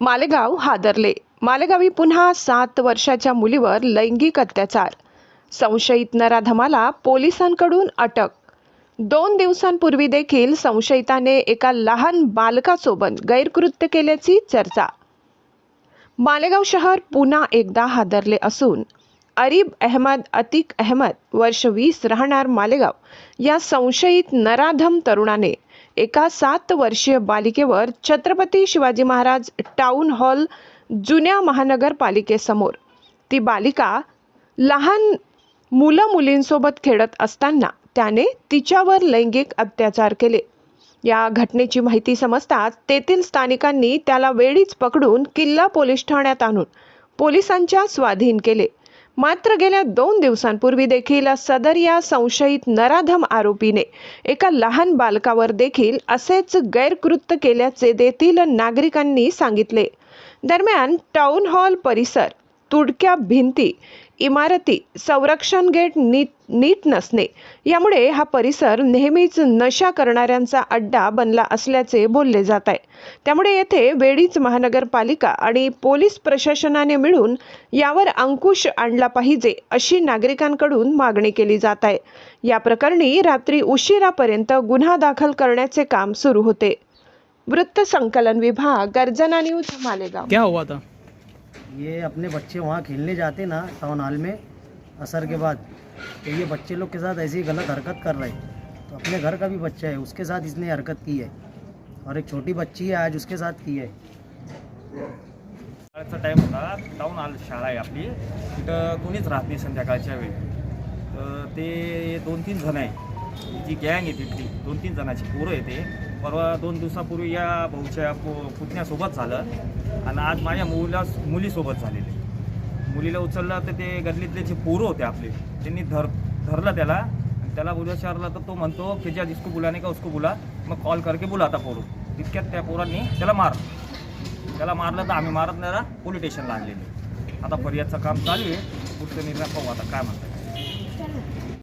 मालेगाव हादरले. मालेगावी पुन्हा 7 वर्षाच्या मुलीवर लैंगिक अत्याचार. संशयित नराधमाला पोलिसांकडून अटक. 2 दिवसांपूर्वी देखील संशयिताने एका लहान बालकासोबत गैरकृत्य केल्याची चर्चा. मालेगाव शहर पुन्हा एकदा हादरले असून अरीब अहमद अतिक अहमद वर्ष 20 राहणार मालेगाव या संशयित नराधम तरुणाने एका 7 वर्षीय बालिकेवर छत्रपती शिवाजी महाराज टाउन हॉल जुन्या महानगरपालिकेसमोर ती बालिका लहान मुलं-मुलींसोबत खेळत असताना त्याने तिच्यावर लैंगिक अत्याचार केले. या घटनेची माहिती समजताच तेथील स्थानिकांनी त्याला वेळीच पकडून किल्ला पोलीस ठाण्यात आणून पोलिसांच्या स्वाधीन केले. मात्र गेल्या 2 दिवसांपूर्वी देखील सदर या संशयित नराधम आरोपीने एका लहान बालकावर देखील असेच गैरकृत्य केल्याचे तेथील नागरिकांनी सांगितले. दरम्यान टाउन हॉल परिसर, तुडक्या भिंती, इमारती, संरक्षण गेट नीट नसणे यामुळे हा परिसर नेहमीच नशा करणाऱ्यांचा अड्डा बनला असल्याचे बोलले जात आहे. त्यामुळे येथे वेळीच महानगरपालिका आणि पोलीस प्रशासनाने मिळून यावर अंकुश आणला पाहिजे अशी नागरिकांकडून मागणी केली जात आहे. या प्रकरणी रात्री उशिरापर्यंत गुन्हा दाखल करण्याचे काम सुरू होते. वृत्त संकलन विभाग, गर्जना न्यूज, मालेगाव. क्या हुआ था? ये अपने बच्चे वहाँ खेलने जाते ना टाउन हॉल में असर के बाद, तो ये बच्चे लोग के साथ ऐसी गलत हरकत कर रहे हैं. तो अपने घर का भी बच्चा है, उसके साथ इसने हरकत की है और एक छोटी बच्ची है आज उसके साथ की है. शाळेचा टाईम होता. टाउन हॉल शाळा आहे आपली, तिथं कोणीच राहत नाही संध्याकाळच्या वेळी. तर ते 2-3 जण आहे, जी गँग आहे तिथली 2-3 जणांची पोरं आहे. ते परवा 2 दिवसापूर्वी या भाऊच्या पुतण्यासोबत झालं आणि आज माझ्या मुलीसोबत झालेले. मुलीला उचललं तर ते गल्लीतले जे पोरं होते आपले, त्यांनी धरलं त्याला आणि त्याला विचारलं तर तो म्हणतो की ज्या जिसको बुलाने का उसको बुला, मग कॉल करके बुलाता पोरं. तितक्यात त्या पोरांनी त्याला मारलं तर आम्ही मारत नाही, पोलीस स्टेशनला आणलेले. आता फरियादचं काम चालू आहे. पुढचं निर्णय पाहू आता काय म्हणतात.